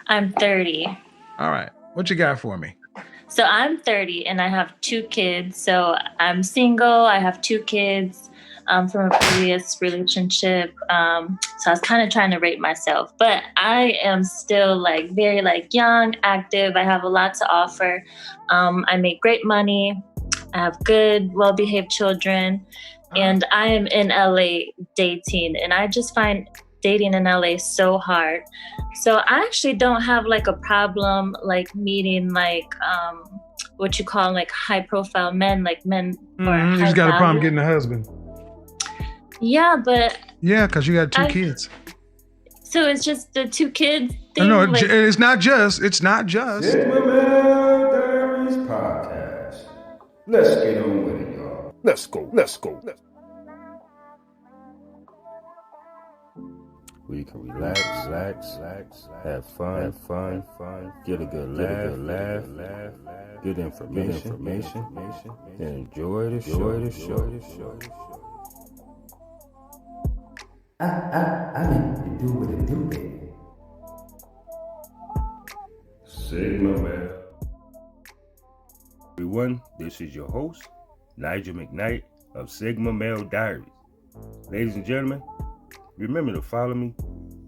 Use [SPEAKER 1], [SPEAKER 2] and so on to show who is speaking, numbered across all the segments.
[SPEAKER 1] I'm 30.
[SPEAKER 2] All right. What you got for me?
[SPEAKER 1] So I'm 30 and I have 2 kids. So I'm single. I have 2 kids from a previous relationship. So I was kind of trying to rate myself, but I am still like very like young, active. I have a lot to offer. I make great money. I have good, well-behaved children, and I am in LA dating, and I just find dating in LA so hard. So I actually don't have like a problem like meeting like what you call like high profile men, like men who are
[SPEAKER 2] You
[SPEAKER 1] high
[SPEAKER 2] just got a problem
[SPEAKER 1] value.
[SPEAKER 2] getting a husband.
[SPEAKER 1] Yeah, but
[SPEAKER 2] Yeah, because you got 2 kids.
[SPEAKER 1] So it's just the 2 kids thing.
[SPEAKER 2] No,
[SPEAKER 1] like,
[SPEAKER 2] it's not just. It's not just.
[SPEAKER 3] Sigma Male Diaries Podcast. Let's get on with it, y'all.
[SPEAKER 4] Let's go.
[SPEAKER 3] We can relax, have fun, get a good laugh, get information, and enjoy the show. I mean to do what it do, baby. Sigma Male.
[SPEAKER 4] Everyone, this is your host, Nigel McKnight of Sigma Male Diaries. Ladies and gentlemen, remember to follow me.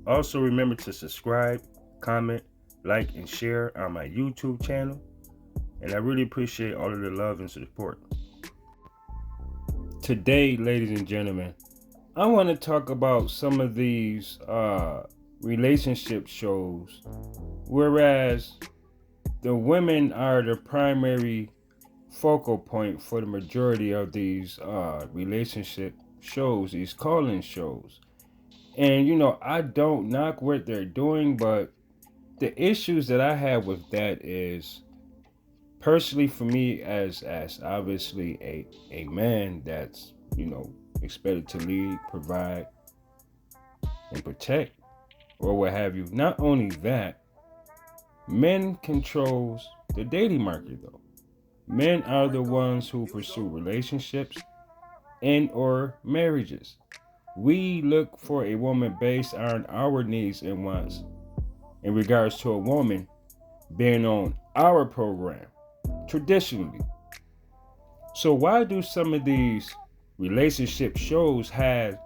[SPEAKER 4] Also remember to subscribe, comment, like, and share on my YouTube channel. And I really appreciate all of the love and support. Today, ladies and gentlemen, I want to talk about some of these relationship shows, whereas the women are the primary focal point for the majority of these relationship shows, these call-in shows. And I don't knock what they're doing, but the issues that I have with that is, personally for me, as obviously a man that's expected to lead, provide, and protect, or what have you. Not only that, men controls the dating market though. Men are the ones who pursue relationships and or marriages. We look for a woman based on our needs and wants in regards to a woman being on our program, traditionally. So why do some of these relationship shows have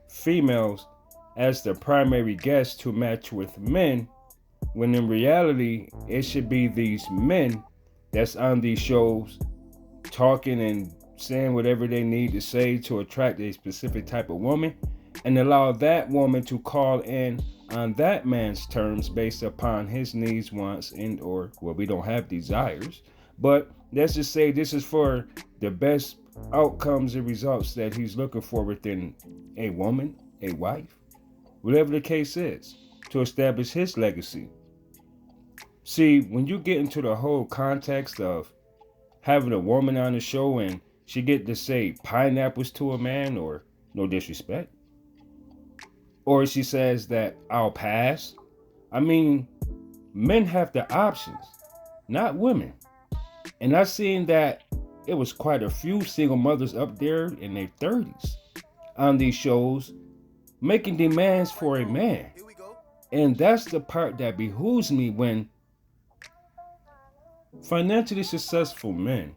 [SPEAKER 4] females as the primary guests to match with men, when in reality it should be these men that's on these shows talking and saying whatever they need to say to attract a specific type of woman, and allow that woman to call in on that man's terms based upon his needs, wants, and or, well, we don't have desires, but let's just say this is for the best outcomes and results that he's looking for within a woman, a wife, whatever the case is, to establish his legacy. See, when you get into the whole context of having a woman on the show and she get to say pineapples to a man, or no disrespect, or she says that I'll pass. I mean, men have the options, not women. And I've seen that it was quite a few single mothers up there in their 30s on these shows making demands for a man. And that's the part that behooves me when financially successful men,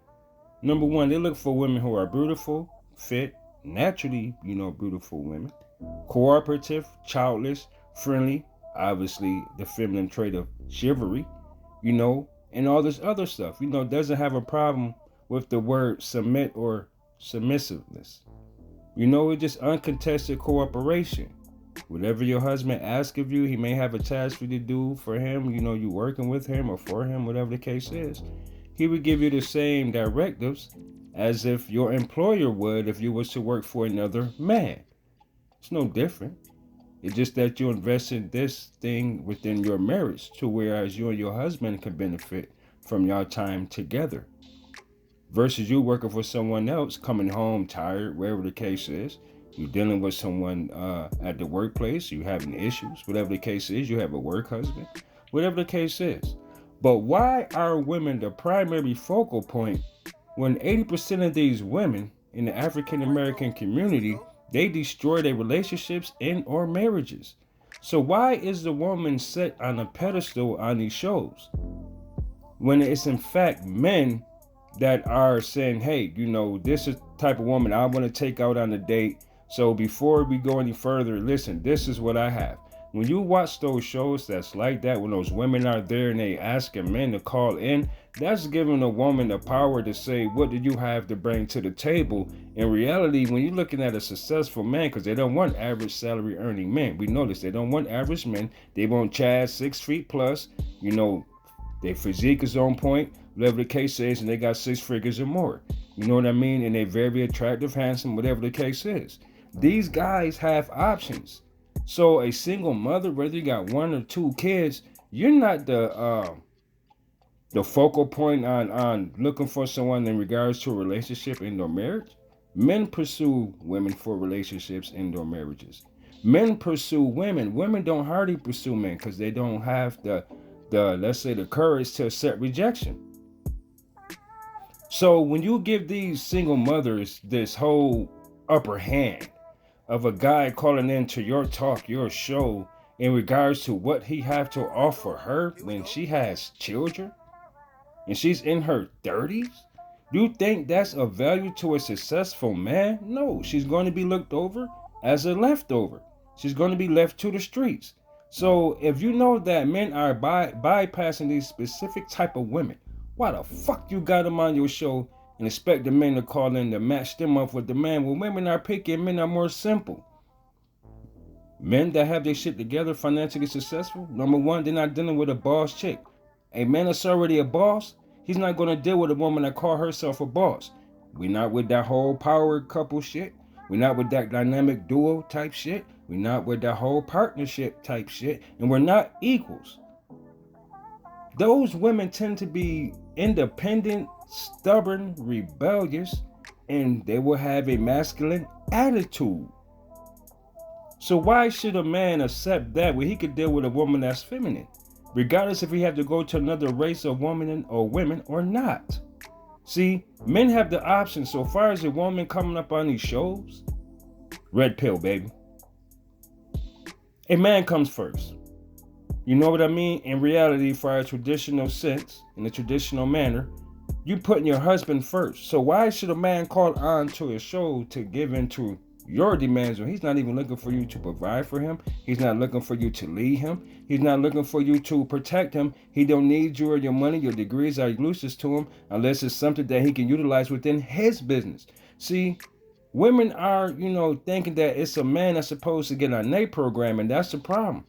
[SPEAKER 4] number one, they look for women who are beautiful, fit, naturally, beautiful women, cooperative, childless, friendly, obviously the feminine trait of chivalry, and all this other stuff. Doesn't have a problem with the word submit or submissiveness. It's just uncontested cooperation. Whatever your husband asks of you, he may have a task for you to do for him, you working with him or for him, whatever the case is. He would give you the same directives as if your employer would if you was to work for another man. It's no different. It's just that you invest in this thing within your marriage to whereas you and your husband can benefit from your time together. Versus you working for someone else, coming home tired, wherever the case is. You're dealing with someone at the workplace, you having issues, whatever the case is, you have a work husband, whatever the case is. But why are women the primary focal point when 80% of these women in the African American community, they destroy their relationships and or marriages? So why is the woman set on a pedestal on these shows when it's in fact men that are saying, hey, this is the type of woman I want to take out on a date. So before we go any further, listen, this is what I have. When you watch those shows that's like that, when those women are there and they asking men to call in, that's giving a woman the power to say, what do you have to bring to the table? In reality, when you're looking at a successful man, because they don't want average salary earning men. We notice they don't want average men. They want Chad 6 feet plus, their physique is on point, whatever the case is, and they got 6 figures or more. You know what I mean? And they're very attractive, handsome, whatever the case is. These guys have options. So a single mother, whether you got 1 or 2 kids, you're not the focal point on looking for someone in regards to a relationship in their marriage. Men pursue women for relationships in their marriages. Men pursue women. Women don't hardly pursue men because they don't have the let's say the courage to accept rejection. So when you give these single mothers this whole upper hand of a guy calling into your talk, your show, in regards to what he have to offer her when she has children and she's in her 30s, do you think that's of value to a successful man? No, she's going to be looked over as a leftover. She's going to be left to the streets. So if you know that men are bypassing these specific type of women, why the fuck you got them on your show and expect the men to call in to match them up with the man? Well, women are picky and men are more simple. Men that have their shit together, financially successful, number one, they're not dealing with a boss chick. A man that's already a boss, he's not going to deal with a woman that call herself a boss. We're not with that whole power couple shit. We're not with that dynamic duo type shit. We're not with that whole partnership type shit. And we're not equals. Those women tend to be independent, stubborn, rebellious, and they will have a masculine attitude. So why should a man accept that when he could deal with a woman that's feminine, regardless if he had to go to another race of women or not? See, men have the option. So far as a woman coming up on these shows, red pill, baby. A man comes first. You know what I mean? In reality, for a traditional sense, in a traditional manner, you putting your husband first. So why should a man call on to a show to give into your demands when he's not even looking for you to provide for him? He's not looking for you to lead him. He's not looking for you to protect him. He don't need you or your money. Your degrees are useless to him unless it's something that he can utilize within his business. See, women are, thinking that it's a man that's supposed to get on their program, and that's the problem.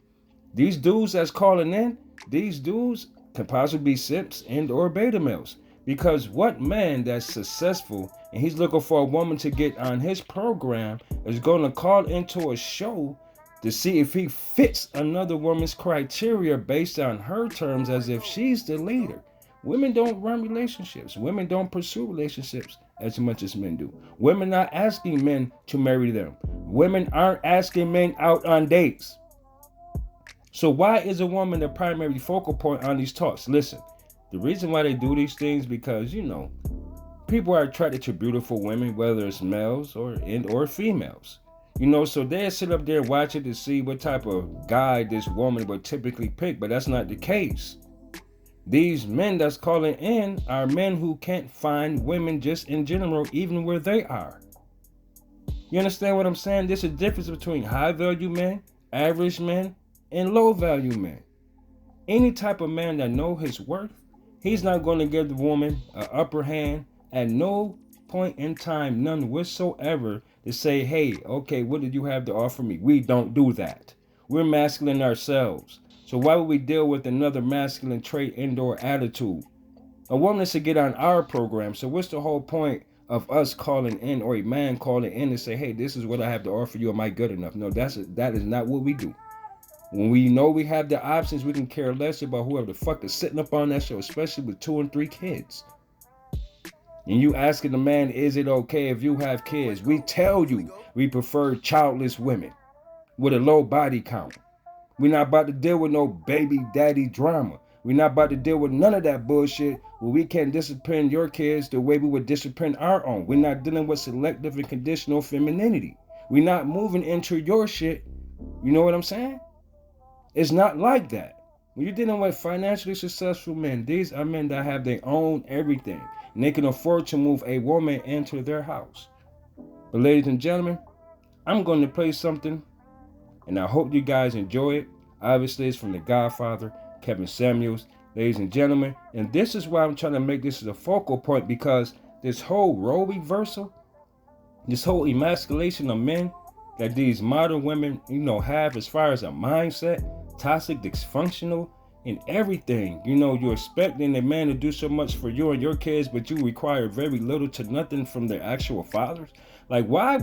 [SPEAKER 4] These dudes that's calling in, these dudes can possibly be simps and or beta males. Because what man that's successful and he's looking for a woman to get on his program is going to call into a show to see if he fits another woman's criteria based on her terms as if she's the leader? Women don't run relationships. Women don't pursue relationships as much as men do. Women are asking men to marry them. Women aren't asking men out on dates. So why is a woman the primary focal point on these talks? Listen, the reason why they do these things because, people are attracted to beautiful women, whether it's males or females. So they sit up there and watch it to see what type of guy this woman would typically pick, but that's not the case. These men that's calling in are men who can't find women just in general, even where they are. You understand what I'm saying? There's a difference between high value men, average men, and low value men. Any type of man that knows his worth, he's not going to give the woman an upper hand at no point in time, none whatsoever, to say, hey, okay, what did you have to offer me? We don't do that. We're masculine ourselves. So why would we deal with another masculine trait, indoor attitude? A woman should get on our program. So what's the whole point of us calling in, or a man calling in and say, hey, this is what I have to offer you. Am I good enough? No, that is not what we do. When we know we have the options, we can care less about whoever the fuck is sitting up on that show, especially with 2 and 3 kids. And you asking the man, is it okay if you have kids? We tell you we prefer childless women with a low body count. We're not about to deal with no baby daddy drama. We're not about to deal with none of that bullshit where we can't discipline your kids the way we would discipline our own. We're not dealing with selective and conditional femininity. We're not moving into your shit. You know what I'm saying? It's not like that. When you're dealing with financially successful men, these are men that have their own everything, and they can afford to move a woman into their house. But ladies and gentlemen, I'm going to play something, and I hope you guys enjoy it. Obviously, it's from The Godfather, Kevin Samuels, ladies and gentlemen. And this is why I'm trying to make this as a focal point, because this whole role reversal, this whole emasculation of men that these modern women, have as far as a mindset, toxic, dysfunctional, and everything. You're expecting a man to do so much for you and your kids, but you require very little to nothing from their actual fathers. Like, why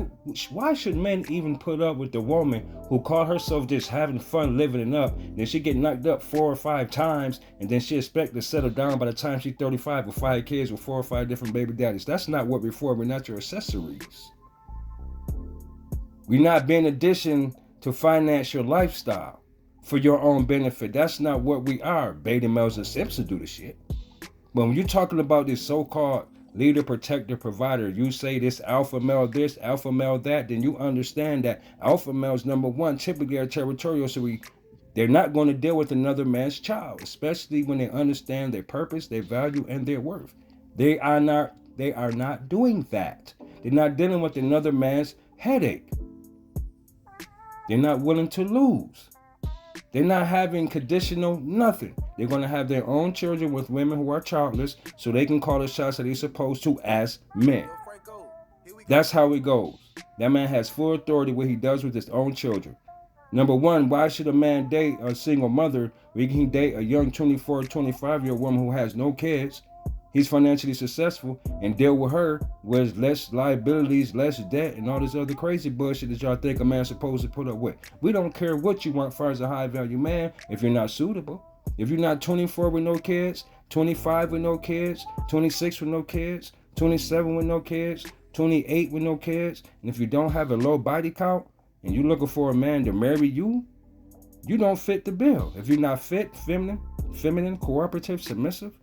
[SPEAKER 4] should men even put up with the woman who call herself just having fun, living it up, then she get knocked up 4 or 5 times, and then she expect to settle down by the time she's 35 with 5 kids with 4 or 5 different baby daddies? That's not what we're for. We're not your accessories. We're not being addition to finance your lifestyle for your own benefit. That's not what we are. Beta males and Simpsons do the shit. But when you're talking about this so-called leader, protector, provider, you say this alpha male this, alpha male that, then you understand that alpha males, number one, typically are territorial, so they're not going to deal with another man's child, especially when they understand their purpose, their value, and their worth. They are not doing that. They're not dealing with another man's headache. They're not willing to lose. They're not having conditional nothing. They're going to have their own children with women who are childless, so they can call the shots that they're supposed to as men. That's how it goes. That man has full authority what he does with his own children. Number one, why should a man date a single mother when he can date a young 24, 25-year-old woman who has no kids? He's financially successful and deal with her with less liabilities, less debt, and all this other crazy bullshit that y'all think a man's supposed to put up with. We don't care what you want as far as a high value man if you're not suitable. If you're not 24 with no kids, 25 with no kids, 26 with no kids, 27 with no kids, 28 with no kids, and if you don't have a low body count and you're looking for a man to marry you, you don't fit the bill. If you're not fit, feminine, cooperative, submissive,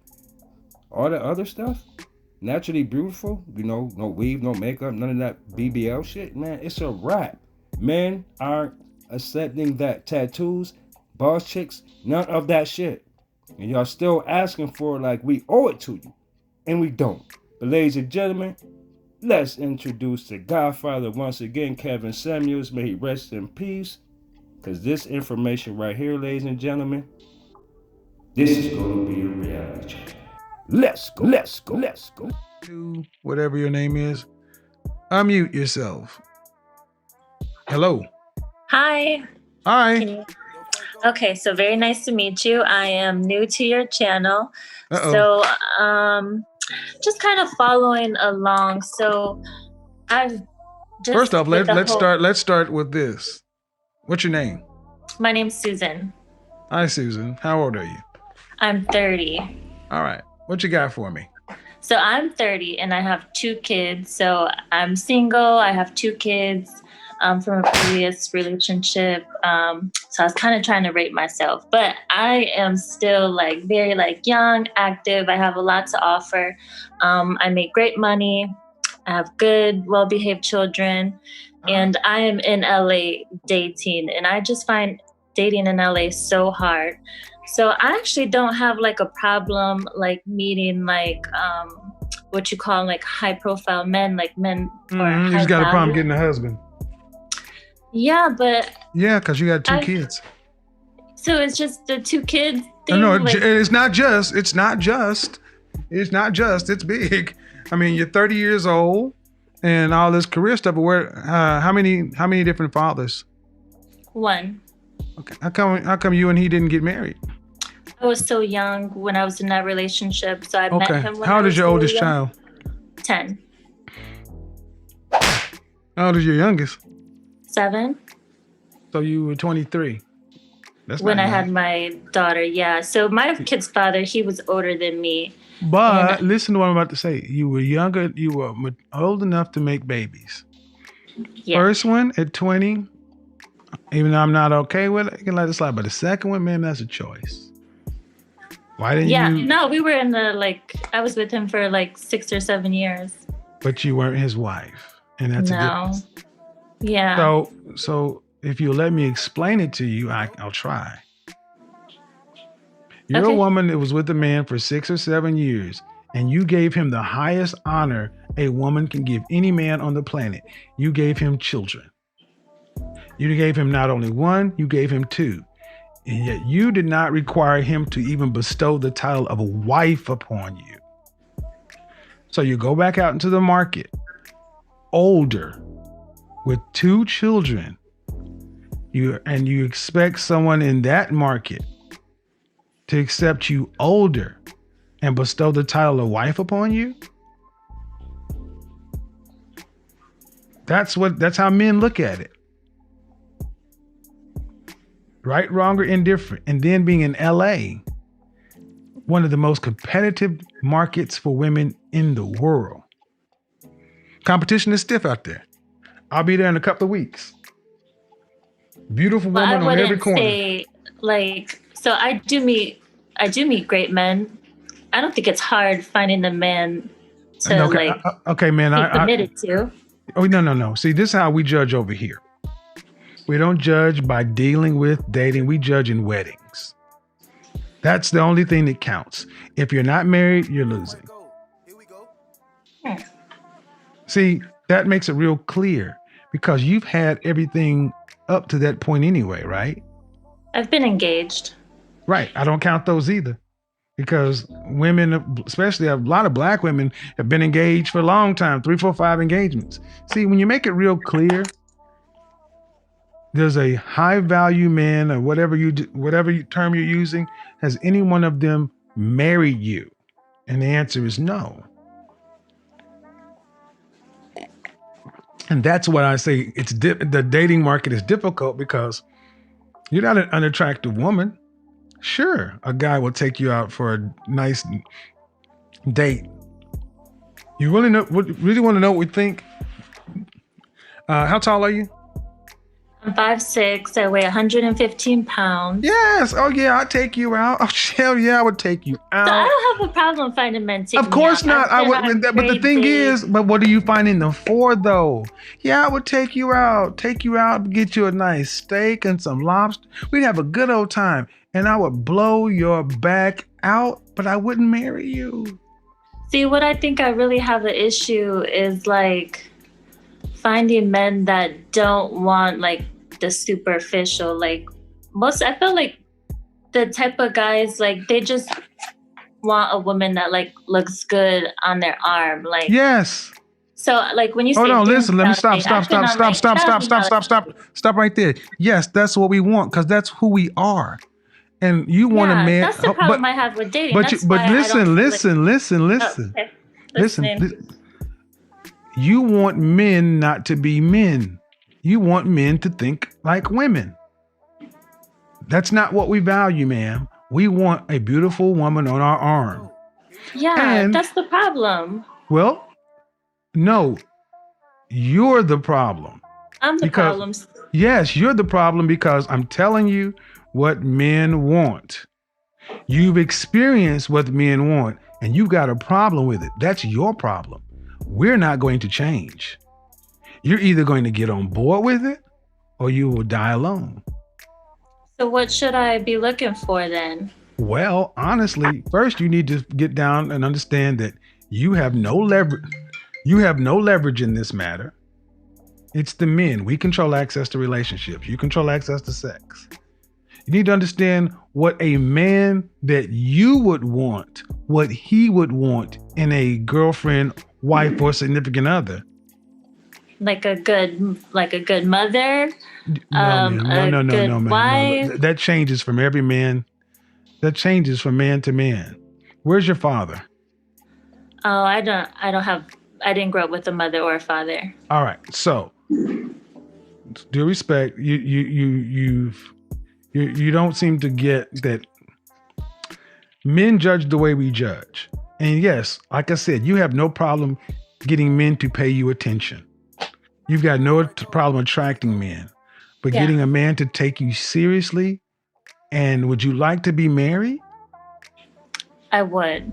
[SPEAKER 4] all the other stuff, naturally beautiful, no weave, no makeup, none of that BBL shit, man, it's a wrap. Men aren't accepting that. Tattoos, boss chicks, none of that shit. And y'all still asking for it like we owe it to you. And we don't. But ladies and gentlemen, let's introduce the Godfather once again, Kevin Samuels. May he rest in peace. Because this information right here, ladies and gentlemen, this is going to be a reality check. Let's go.
[SPEAKER 2] To whatever your name is, unmute yourself. Hello.
[SPEAKER 1] Hi.
[SPEAKER 2] Hi.
[SPEAKER 1] Okay, so very nice to meet you. I am new to your channel.
[SPEAKER 2] Uh-oh.
[SPEAKER 1] So just kind of following along. So I've just
[SPEAKER 2] First off, let's start with this. What's your name?
[SPEAKER 1] My name's Susan.
[SPEAKER 2] Hi, Susan. How old are you?
[SPEAKER 1] I'm 30.
[SPEAKER 2] All right. What you got for me?
[SPEAKER 1] So I'm 30 and I have 2 kids. So I'm single. I have 2 kids from a previous relationship. So I was kind of trying to rate myself, but I am still very young, active. I have a lot to offer. I make great money. I have good, well-behaved children, and I am in LA dating, and I just find dating in LA so hard. So I actually don't have a problem meeting what you call high profile men, men
[SPEAKER 2] You just got a problem getting a husband.
[SPEAKER 1] Yeah, but
[SPEAKER 2] because you got 2 kids.
[SPEAKER 1] So it's just the 2 kids thing.
[SPEAKER 2] No, it's not just. It's big. I mean, you're 30 years old and all this career stuff. But how many different fathers?
[SPEAKER 1] 1.
[SPEAKER 2] Okay. How come you and he didn't get married?
[SPEAKER 1] I was so young when I was in that relationship, so I met him when
[SPEAKER 2] How old is your oldest child?
[SPEAKER 1] 10.
[SPEAKER 2] How old is your youngest?
[SPEAKER 1] 7.
[SPEAKER 2] So you were 23. That's
[SPEAKER 1] when I had my daughter, yeah. So my kid's father, he was older than me.
[SPEAKER 2] But listen to what I'm about to say. You were younger. You were old enough to make babies. Yeah. First one at 20, even though I'm not okay with it, I can let it slide. But the second one, man, that's a choice. Why didn't you?
[SPEAKER 1] Yeah, no, we were in I was with him for 6 or 7 years.
[SPEAKER 2] But you weren't his wife. And that's a difference.
[SPEAKER 1] Yeah.
[SPEAKER 2] So if you'll let me explain it to you, I'll try. You're a
[SPEAKER 1] Okay.
[SPEAKER 2] woman that was with a man for 6 or 7 years, and you gave him the highest honor a woman can give any man on the planet. You gave him children. You gave him not only one, you gave him two. And yet you did not require him to even bestow the title of a wife upon you. So you go back out into the market, older, with two children, you expect someone in that market to accept you older and bestow the title of wife upon you? That's how men look at it. Right, wrong, or indifferent. And then being in LA, one of the most competitive markets for women in the world. Competition is stiff out there. I'll be there in a couple of weeks. Beautiful
[SPEAKER 1] Well,
[SPEAKER 2] woman
[SPEAKER 1] I
[SPEAKER 2] on every
[SPEAKER 1] wouldn't
[SPEAKER 2] corner.
[SPEAKER 1] say so I do meet great men. I don't think it's hard finding the man to
[SPEAKER 2] Okay, man.
[SPEAKER 1] be committed to.
[SPEAKER 2] Oh, no. See, this is how we judge over here. We don't judge by dealing with, dating. We judge in weddings. That's the only thing that counts. If you're not married, you're losing. See, that makes it real clear because you've had everything up to that point anyway, right?
[SPEAKER 1] I've been engaged.
[SPEAKER 2] Right. I don't count those either because women, especially a lot of black women, have been engaged for a long time, 3, 4, 5 engagements. See, when you make it real clear, there's a high value man or whatever term you're using. Has any one of them married you? And the answer is no. And that's what I say. The dating market is difficult because you're not an unattractive woman. Sure, a guy will take you out for a nice date. You really want to know what we think? How tall are you?
[SPEAKER 1] I'm 5'6". I weigh 115 pounds.
[SPEAKER 2] Yes. Oh yeah, I'll take you out. Oh hell yeah, I would take you out.
[SPEAKER 1] So I don't have a problem finding men taking
[SPEAKER 2] Of course
[SPEAKER 1] me out.
[SPEAKER 2] not. I would. But the thing is, but what are you finding them for though? Yeah, I would take you out, get you a nice steak and some lobster. We'd have a good old time, and I would blow your back out, but I wouldn't marry you.
[SPEAKER 1] See, what I think I really have an issue is like finding men that don't want like the superficial. Like I feel like the type of guys like they just want a woman that like looks good on their arm. Like
[SPEAKER 2] yes.
[SPEAKER 1] So like when you say
[SPEAKER 2] hold on, listen, let me stop right there. Yes, that's what we want because that's who we are. And you want a man.
[SPEAKER 1] That's the problem I have with dating.
[SPEAKER 2] But listen.
[SPEAKER 1] Okay.
[SPEAKER 2] Listen. You want men not to be men. You want men to think like women. That's not what we value, ma'am. We want a beautiful woman on our arm.
[SPEAKER 1] Yeah, that's the problem.
[SPEAKER 2] Well, no, you're the problem.
[SPEAKER 1] I'm the problem.
[SPEAKER 2] Yes, you're the problem because I'm telling you what men want. You've experienced what men want and you've got a problem with it. That's your problem. We're not going to change. You're either going to get on board with it or you will die alone.
[SPEAKER 1] So what should I be looking for then?
[SPEAKER 2] Well, honestly, first you need to get down and understand that you have no leverage. You have no leverage in this matter. It's the men. We control access to relationships. You control access to sex. You need to understand what a man that you would want, what he would want in a girlfriend, wife, or significant other.
[SPEAKER 1] Like a good mother.
[SPEAKER 2] No,
[SPEAKER 1] wife.
[SPEAKER 2] No. That changes from every man. That changes from man to man. Where's your father?
[SPEAKER 1] Oh, I didn't grow up with a mother or a father.
[SPEAKER 2] All right. So, due respect, you don't seem to get that men judge the way we judge. And yes, like I said, you have no problem getting men to pay you attention. You've got no problem attracting men, but getting a man to take you seriously. And would you like to be married?
[SPEAKER 1] I would.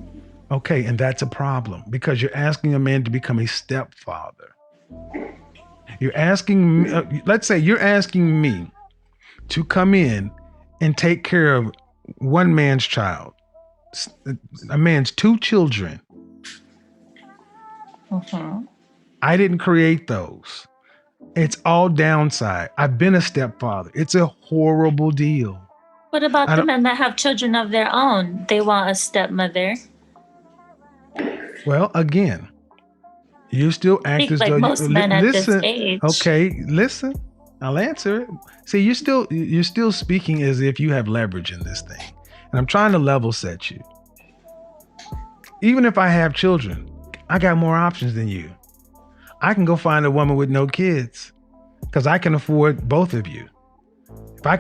[SPEAKER 2] Okay, and that's a problem because you're asking a man to become a stepfather. You're asking, let's say you're asking me to come in and take care of one man's child. a man's 2 children.
[SPEAKER 1] Mm-hmm.
[SPEAKER 2] I didn't create those. It's all downside. I've been a stepfather. It's a horrible deal.
[SPEAKER 1] What about the men that have children of their own? They want a stepmother.
[SPEAKER 2] Well, again, you still act as
[SPEAKER 1] Like
[SPEAKER 2] though
[SPEAKER 1] most men at this
[SPEAKER 2] listen.
[SPEAKER 1] age.
[SPEAKER 2] Okay, listen. I'll answer it. See, you're still speaking as if you have leverage in this thing, and I'm trying to level set you. Even if I have children, I got more options than you. I can go find a woman with no kids because I can afford both of you. If I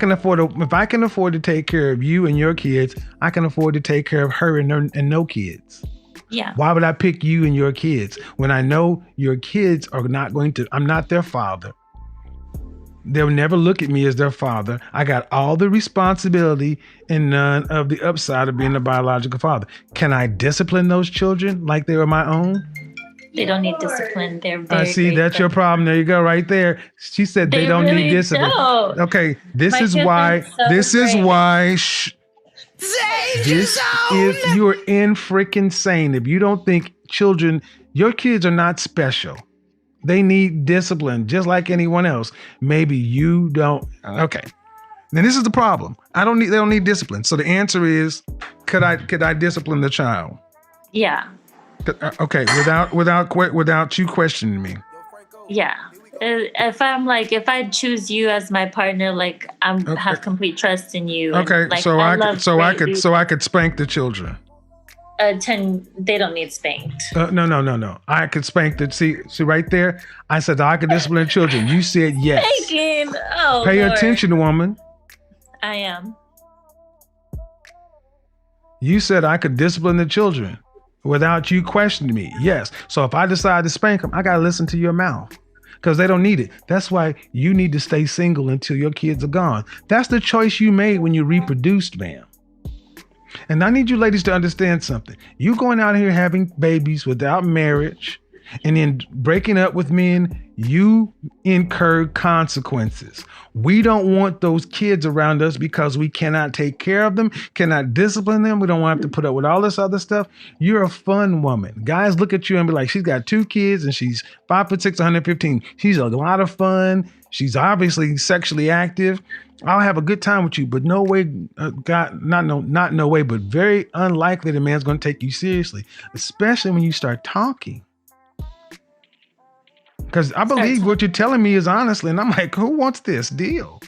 [SPEAKER 2] can afford to take care of you and your kids, I can afford to take care of her and no kids.
[SPEAKER 1] Yeah.
[SPEAKER 2] Why would I pick you and your kids when I know your kids are not going to? I'm not their father. They'll never look at me as their father. I got all the responsibility and none of the upside of being a biological father. Can I discipline those children like they were my own?
[SPEAKER 1] They don't need discipline. They're very
[SPEAKER 2] See, that's your problem. There you go, right there. She said they don't
[SPEAKER 1] really
[SPEAKER 2] need discipline.
[SPEAKER 1] Don't.
[SPEAKER 2] Okay, this
[SPEAKER 1] My
[SPEAKER 2] is
[SPEAKER 1] kids
[SPEAKER 2] why.
[SPEAKER 1] are so
[SPEAKER 2] This is
[SPEAKER 1] great.
[SPEAKER 2] why. This is you're in freaking sane if you don't think children. Your kids are not special. They need discipline just like anyone else. Maybe you don't. Okay. Then this is the problem. They don't need discipline. So the answer is, could I discipline the child?
[SPEAKER 1] Yeah.
[SPEAKER 2] Okay, without you questioning me.
[SPEAKER 1] Yeah. If I choose you as my partner, like have complete trust in you.
[SPEAKER 2] Okay,
[SPEAKER 1] and, like,
[SPEAKER 2] so I could spank the children.
[SPEAKER 1] 10, they don't need spanked.
[SPEAKER 2] No. I could spank the see right there. I said I could discipline children. You said yes.
[SPEAKER 1] Spanking. Oh,
[SPEAKER 2] Pay
[SPEAKER 1] Lord.
[SPEAKER 2] attention, woman.
[SPEAKER 1] I am.
[SPEAKER 2] You said I could discipline the children without you questioning me. Yes. So if I decide to spank them, I gotta listen to your mouth because they don't need it. That's why you need to stay single until your kids are gone. That's the choice you made when you reproduced, ma'am. And I need you ladies to understand something. You going out here having babies without marriage and then breaking up with men, you incur consequences. We don't want those kids around us because we cannot take care of them, cannot discipline them. We don't want to have to put up with all this other stuff. You're a fun woman. Guys look at you and be like, she's got 2 kids and she's 5'6", 115. She's a lot of fun. She's obviously sexually active. I'll have a good time with you, but no way, not no way, but very unlikely the man's going to take you seriously, especially when you start talking. Because I believe what you're telling me is honestly, and I'm like, who wants this deal?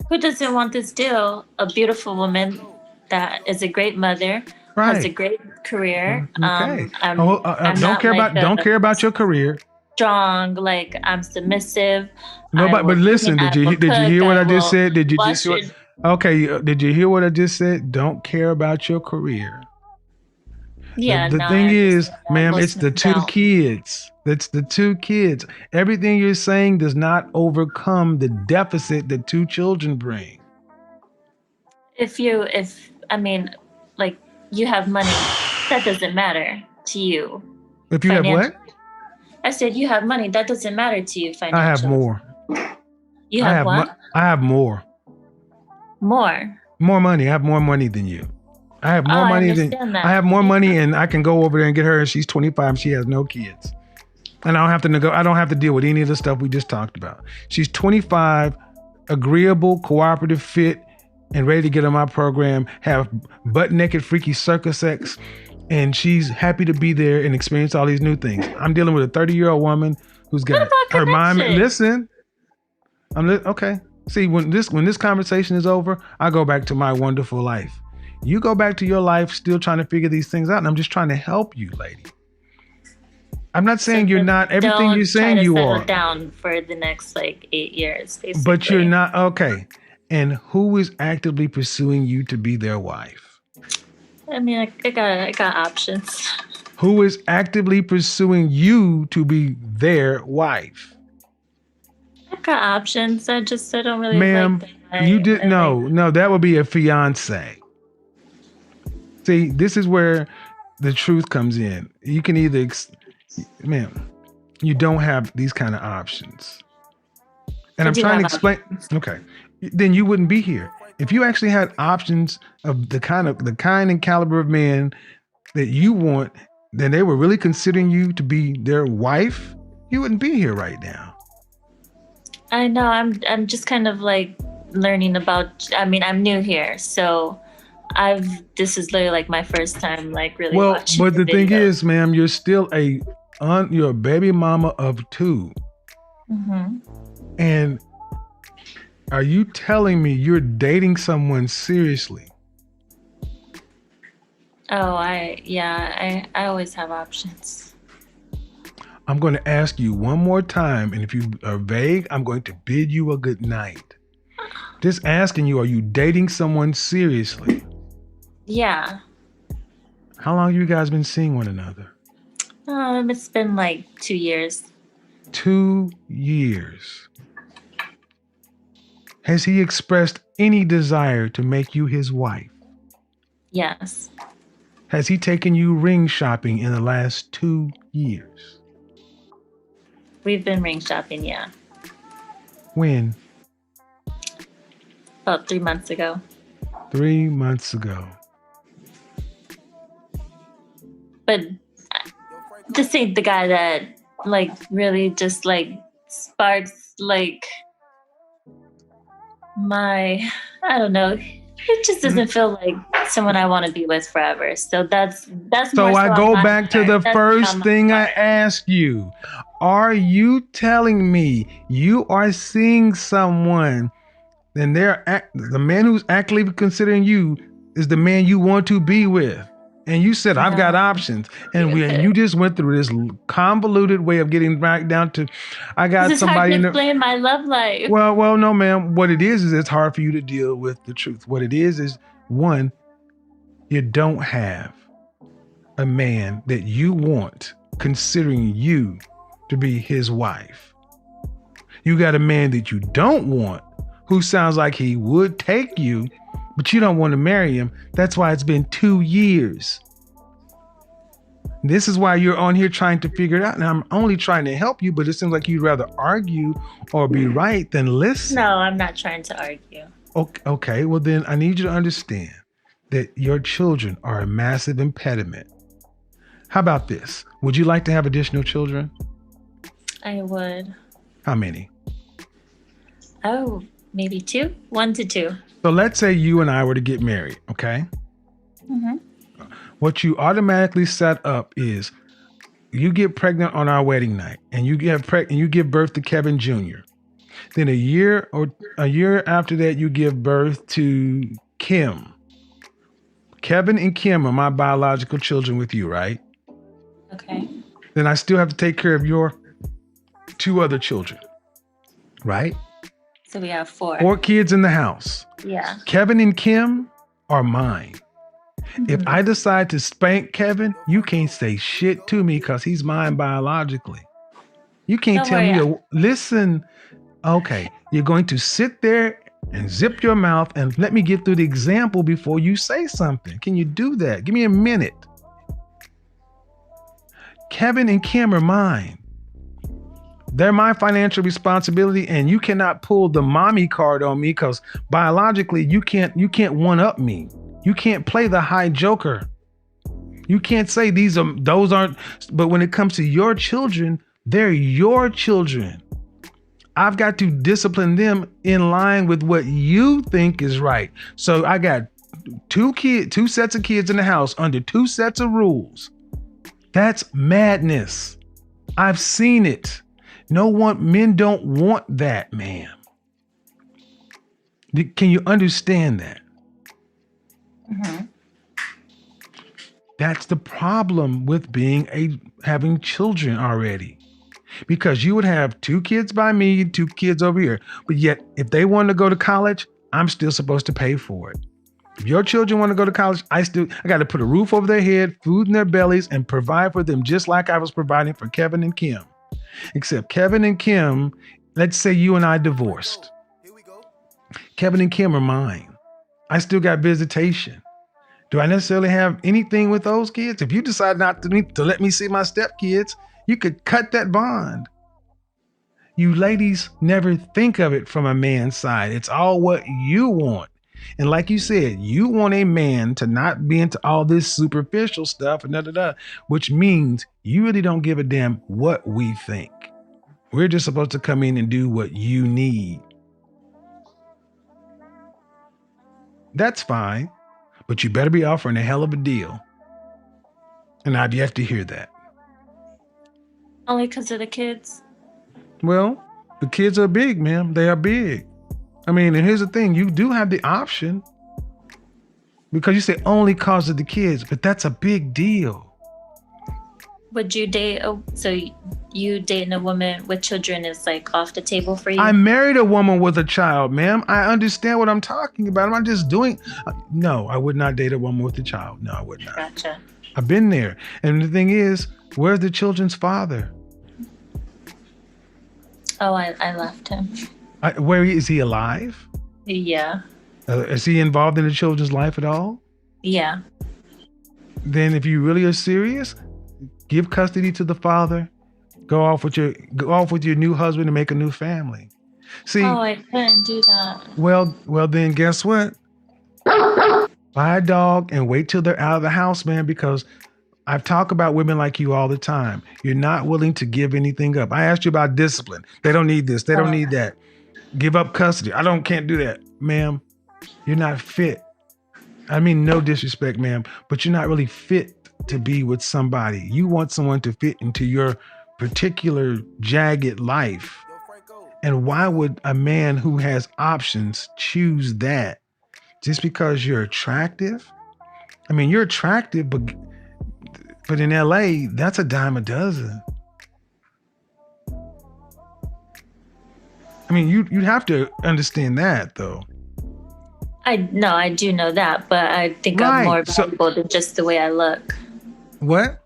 [SPEAKER 1] Who doesn't want this deal? A beautiful woman that is a great mother,
[SPEAKER 2] Right.
[SPEAKER 1] has a great career.
[SPEAKER 2] Okay.
[SPEAKER 1] I'm
[SPEAKER 2] don't care about your career.
[SPEAKER 1] Strong, like I'm submissive.
[SPEAKER 2] No, but listen, did you hear what I just said? Did you just okay? Did you hear what I just said? Don't care about your career.
[SPEAKER 1] Yeah.
[SPEAKER 2] The thing is, ma'am, it's the 2 kids. That's the 2 kids. Everything you're saying does not overcome the deficit that 2 children bring.
[SPEAKER 1] If you have money, that doesn't matter to you.
[SPEAKER 2] If you have what?
[SPEAKER 1] I said you have money. That doesn't matter to you financially.
[SPEAKER 2] I have more.
[SPEAKER 1] You have what?
[SPEAKER 2] I have more.
[SPEAKER 1] More
[SPEAKER 2] money. I have more money than you. I have more money than I have more money, and I can go over there and get her. And she's 25. And she has no kids, and I don't have to deal with any of the stuff we just talked about. She's 25, agreeable, cooperative, fit, and ready to get on my program. Have butt naked, freaky circus sex. And she's happy to be there and experience all these new things. I'm dealing with a 30-year-old woman who's got her mind. Listen, okay. See, when this conversation is over, I go back to my wonderful life. You go back to your life, still trying to figure these things out, and I'm just trying to help you, lady. I'm not saying you're not. Everything you're saying you are.
[SPEAKER 1] Down for the next 8 years, basically.
[SPEAKER 2] But you're not okay. And who is actively pursuing you to be their wife?
[SPEAKER 1] I mean, I got options.
[SPEAKER 2] Who is actively pursuing you to be their wife?
[SPEAKER 1] I got options. I don't really
[SPEAKER 2] Ma'am,
[SPEAKER 1] like that.
[SPEAKER 2] You didn't know. No, that would be a fiance. See, this is where the truth comes in. You can either, ma'am, you don't have these kind of options. And I'm trying to explain. Okay. Then you wouldn't be here. If you actually had options of the kind and caliber of man that you want, then they were really considering you to be their wife, you wouldn't be here right now.
[SPEAKER 1] I know. I'm just kind of like learning about. I mean, I'm new here, so this is literally like my first time like really watching
[SPEAKER 2] but
[SPEAKER 1] the
[SPEAKER 2] the thing
[SPEAKER 1] video.
[SPEAKER 2] is, ma'am, you're still you're a baby mama of 2.
[SPEAKER 1] Mm-hmm.
[SPEAKER 2] And are you telling me you're dating someone seriously?
[SPEAKER 1] Oh, I always have options.
[SPEAKER 2] I'm going to ask you one more time, and if you are vague, I'm going to bid you a good night. Just asking you, are you dating someone seriously?
[SPEAKER 1] Yeah.
[SPEAKER 2] How long have you guys been seeing one another?
[SPEAKER 1] It's been like 2 years.
[SPEAKER 2] 2 years. Has he expressed any desire to make you his wife?
[SPEAKER 1] Yes.
[SPEAKER 2] Has he taken you ring shopping in the last 2 years?
[SPEAKER 1] We've been ring shopping, yeah.
[SPEAKER 2] When?
[SPEAKER 1] About 3 months ago.
[SPEAKER 2] 3 months ago.
[SPEAKER 1] But this ain't the guy that like really just like sparks like I don't know. It just doesn't feel like someone I want to be with forever. So that's
[SPEAKER 2] So
[SPEAKER 1] more
[SPEAKER 2] I
[SPEAKER 1] on
[SPEAKER 2] go
[SPEAKER 1] my
[SPEAKER 2] back to
[SPEAKER 1] part.
[SPEAKER 2] the
[SPEAKER 1] That's
[SPEAKER 2] first
[SPEAKER 1] on my
[SPEAKER 2] thing I
[SPEAKER 1] part.
[SPEAKER 2] asked you. Are you telling me you are seeing someone and the man who's actively considering you is the man you want to be with? And you said, I've got
[SPEAKER 1] No.
[SPEAKER 2] options. And you just went through this convoluted way of getting back down to, I got
[SPEAKER 1] It's hard
[SPEAKER 2] somebody
[SPEAKER 1] to
[SPEAKER 2] in the,
[SPEAKER 1] explain my love life.
[SPEAKER 2] well, no, ma'am. What it is it's hard for you to deal with the truth. What it is one, you don't have a man that you want considering you to be his wife. You got a man that you don't want who sounds like he would take you, but you don't want to marry him. That's why it's been 2 years. This is why you're on here trying to figure it out. And I'm only trying to help you, but it seems like you'd rather argue or be right than listen.
[SPEAKER 1] No, I'm not trying to argue.
[SPEAKER 2] Okay, well then I need you to understand that your children are a massive impediment. How about this? Would you like to have additional children?
[SPEAKER 1] I would.
[SPEAKER 2] How many?
[SPEAKER 1] Oh, maybe 2? 1 to 2.
[SPEAKER 2] So let's say you and I were to get married, okay?
[SPEAKER 1] Mm-hmm.
[SPEAKER 2] What you automatically set up is you get pregnant on our wedding night and you give birth to Kevin Jr. Then a year after that, you give birth to Kim. Kevin and Kim are my biological children with you, right?
[SPEAKER 1] Okay.
[SPEAKER 2] Then I still have to take care of your 2 other children, right?
[SPEAKER 1] So we have 4.
[SPEAKER 2] 4 kids in the house.
[SPEAKER 1] Yeah.
[SPEAKER 2] Kevin and Kim are mine. If I decide to spank Kevin, you can't say shit to me because he's mine biologically. You can't tell me listen. Okay, you're going to sit there and zip your mouth and let me get through the example before you say something. Can you do that? Give me a minute. Kevin and Kim are mine. They're my financial responsibility, and you cannot pull the mommy card on me because biologically you can't one up me. You can't play the high joker. You can't say those aren't, but when it comes to your children, they're your children. I've got to discipline them in line with what you think is right. So I got 2 sets of kids in the house under 2 sets of rules. That's madness. I've seen it. Men don't want that, ma'am. Can you understand that?
[SPEAKER 1] Mm-hmm.
[SPEAKER 2] That's the problem with having children already. Because you would have 2 kids by me, 2 kids over here. But yet, if they want to go to college, I'm still supposed to pay for it. If your children want to go to college, I got to put a roof over their head, food in their bellies, and provide for them just like I was providing for Kevin and Kim. Except Kevin and Kim, let's say you and I divorced. Kevin and Kim are mine. I still got visitation. Do I necessarily have anything with those kids? If you decide not to let me see my stepkids, you could cut that bond. You ladies never think of it from a man's side. It's all what you want. And like you said, you want a man to not be into all this superficial stuff and which means you really don't give a damn what we think. We're just supposed to come in and do what you need. That's fine, but you better be offering a hell of a deal. And I'd have to hear that.
[SPEAKER 1] Only because of the kids?
[SPEAKER 2] Well, the kids are big, ma'am. They are big. I mean, and here's the thing. You do have the option because you say only cause of the kids, but that's a big deal.
[SPEAKER 1] Would you date you dating a woman with children is like off the table for you?
[SPEAKER 2] I married a woman with a child, ma'am. I understand what I'm talking about. I'm not just doing. No, I would not date a woman with a child. No, I would not.
[SPEAKER 1] Gotcha.
[SPEAKER 2] I've been there. And the thing is, where's the children's father?
[SPEAKER 1] Oh, I left him.
[SPEAKER 2] Where is he alive?
[SPEAKER 1] Yeah.
[SPEAKER 2] Is he involved in the children's life at all?
[SPEAKER 1] Yeah.
[SPEAKER 2] Then if you really are serious, give custody to the father. Go off with your new husband and make a new family. See?
[SPEAKER 1] Oh, I couldn't do that.
[SPEAKER 2] Well, then guess what? Buy a dog and wait till they're out of the house, man, because I've talked about women like you all the time. You're not willing to give anything up. I asked you about discipline. They don't need this. They don't need that. Give up custody. Can't do that. Ma'am, you're not fit. I mean, no disrespect, ma'am, but you're not really fit to be with somebody. You want someone to fit into your particular jagged life. And why would a man who has options choose that? Just because you're attractive? I mean, you're attractive, but in LA, that's a dime a dozen. I mean, you'd have to understand that, though.
[SPEAKER 1] I do know that, but I think I'm more valuable than just the way I look.
[SPEAKER 2] What?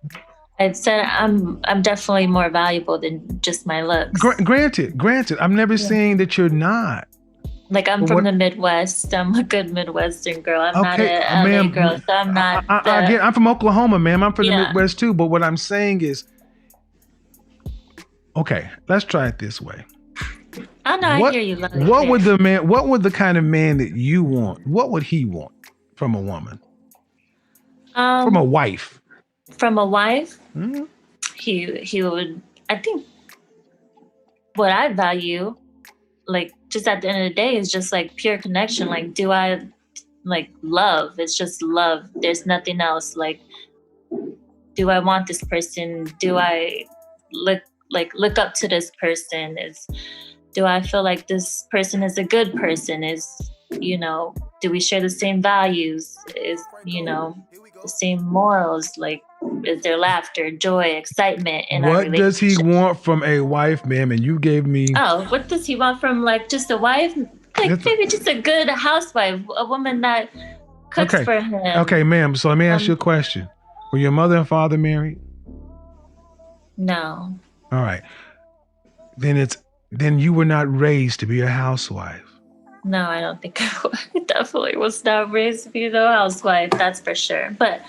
[SPEAKER 1] I said I'm definitely more valuable than just my looks.
[SPEAKER 2] Granted. I'm never saying that you're not.
[SPEAKER 1] Like, I'm from the Midwest. I'm a good Midwestern girl. I'm not a LA girl, so I'm not.
[SPEAKER 2] I'm from Oklahoma, ma'am. I'm from the Midwest too. But what I'm saying is, okay, let's try it this way.
[SPEAKER 1] I know. I hear you.
[SPEAKER 2] What would the kind of man that you want? What would he want from a woman? From a wife.
[SPEAKER 1] From a wife,
[SPEAKER 2] Mm-hmm.
[SPEAKER 1] he would. I think what I value, like, just at the end of the day, is just like pure connection. Like, do I like love? It's just love. There's nothing else. Like, do I want this person? Do I look up to this person? Do I feel like this person is a good person? Do we share the same values? The same morals? Like, is there laughter, joy, excitement in our relationship?
[SPEAKER 2] What does he want from a wife, ma'am? And you gave me...
[SPEAKER 1] Oh, what does he want from, like, just a wife? Like, maybe just a good housewife, a woman that cooks for him.
[SPEAKER 2] Okay, ma'am. So let me ask you a question. Were your mother and father married?
[SPEAKER 1] No.
[SPEAKER 2] All right. Then you were not raised to be a housewife.
[SPEAKER 1] No, I don't think I was. Definitely was not raised to be no housewife. That's for sure. But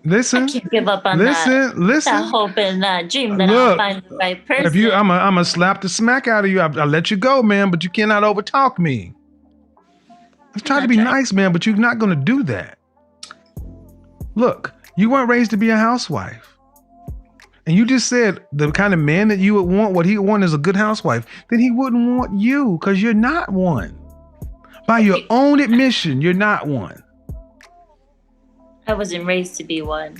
[SPEAKER 2] listen,
[SPEAKER 1] I can't give up on that hope and that dream that I'll find the right person.
[SPEAKER 2] If I'm gonna slap the smack out of you. I'll let you go, man. But you cannot overtalk me. I'm trying to be nice, man, but you're not gonna do that. Look, you weren't raised to be a housewife. And you just said the kind of man that you would want, what he would want is a good housewife. Then he wouldn't want you because you're not one. By your own admission, you're not one.
[SPEAKER 1] I wasn't raised to be one.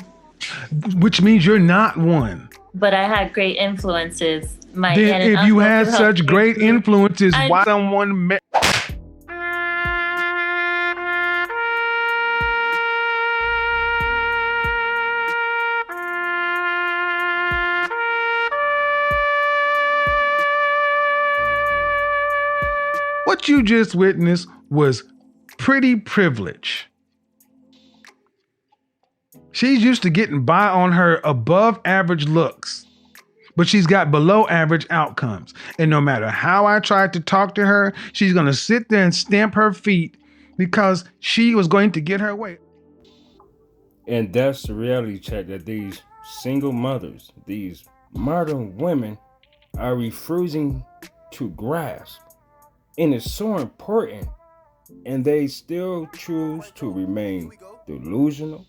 [SPEAKER 2] Which means you're not one.
[SPEAKER 1] But I had great influences.
[SPEAKER 2] If you had such great influences, why someone... What you just witnessed was pretty privilege. She's used to getting by on her above average looks, but she's got below average outcomes. And no matter how I tried to talk to her, she's going to sit there and stamp her feet because she was going to get her way.
[SPEAKER 4] And that's the reality check that these single mothers, these modern women, are refusing to grasp. And it's so important and they still choose to remain delusional,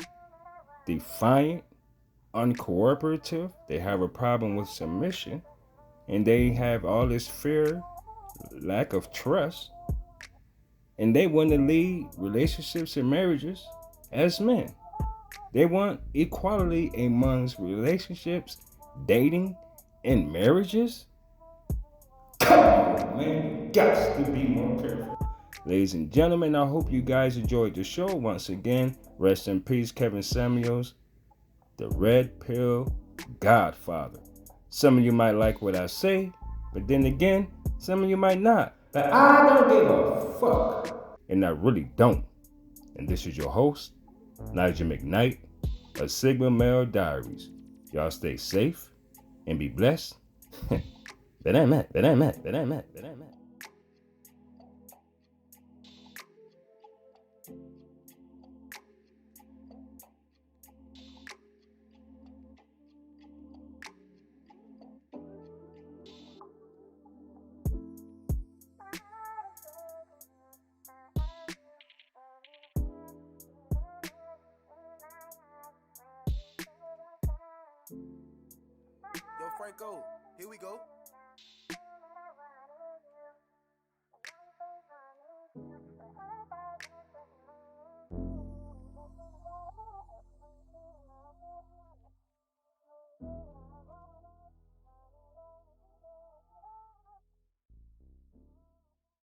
[SPEAKER 4] defiant, uncooperative. They have a problem with submission, and they have all this fear, lack of trust, and they want to lead relationships and marriages as men. They want equality amongst relationships, dating, and marriages. Come on, man, got to be more careful. Ladies and gentlemen, I hope you guys enjoyed the show. Once again, rest in peace, Kevin Samuels, the Red Pill Godfather. Some of you might like what I say, but then again, some of you might not. But I don't give a fuck. And I really don't. And this is your host, Nigel McKnight of Sigma Male Diaries. Y'all stay safe and be blessed. But I'm at.
[SPEAKER 5] Yo, Franco, here we go.